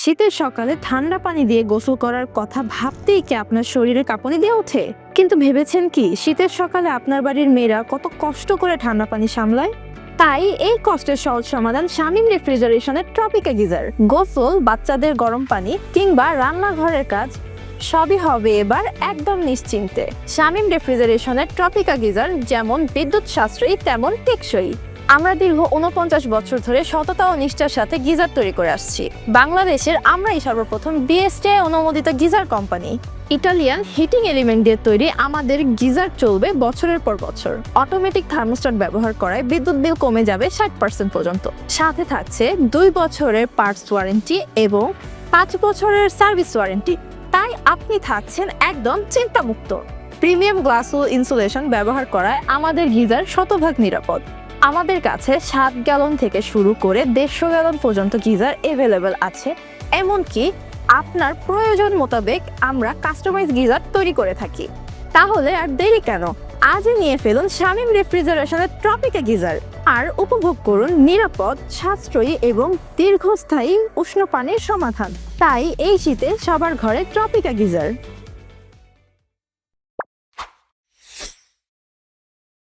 শীতের সকালে ঠান্ডা পানি দিয়ে গোসল করার কথা ভাবতেই কি আপনার শরীরে কাঁপুনি দিয়ে ওঠে? কিন্তু ভেবেছেন কি শীতের সকালে আপনার বাড়ির মেয়েরা কত কষ্ট করে ঠান্ডা পানি সামলায়? তাই এই কষ্টের সহজ সমাধান শামীম রেফ্রিজারেশনের ট্রপিকা গিজার। গোসল, বাচ্চাদের গরম পানি কিংবা রান্নাঘরের কাজ সবই হবে এবার একদম নিশ্চিন্তে। শামীম রেফ্রিজারেশনের ট্রপিকা গিজার যেমন বিদ্যুৎ সাশ্রয়ী তেমন টেকসই। আমরা দীর্ঘ 49 বছর ধরে সততা ও নিষ্ঠার সাথে গিজার তৈরি করে আসছি। বাংলাদেশের আমরাই সর্বপ্রথম বিএসটিআই অনুমোদিত geyser company. Italian heating element দিয়ে তৈরি আমাদের গিজার চলবে বছরের পর বছর। অটোমেটিক থার্মোস্ট্যাট ব্যবহার করায় বিদ্যুৎ বিল কমে যাবে 60% পর্যন্ত। সাথে থাকছে 2 বছরের পার্টস ওয়ারেন্টি এবং 5 বছরের সার্ভিস ওয়ারেন্টি। তাই আপনি থাকছেন একদম চিন্তামুক্ত। প্রিমিয়াম গ্লাস ও ইনসুলেশন ব্যবহার করায় আমাদের গিজার শতভাগ নিরাপদ। আমাদের কাছে 7 গ্যালন থেকে শুরু করে 150 গ্যালন পর্যন্ত গিজার অ্যাভেলেবেল আছে। এমনকি আপনার প্রয়োজন মোতাবেক আমরা কাস্টমাইজ গিজার তৈরি করে থাকি। তাহলে আর দেরি কেন, আজই নিয়ে ফেলুন শামীম রেফ্রিজারেশনের ট্রপিকা গিজার আর উপভোগ করুন নিরাপদ, সাশ্রয়ী এবং দীর্ঘস্থায়ী উষ্ণ পানির সমাধান। তাই এই শীতে সবার ঘরে ট্রপিকা গিজার।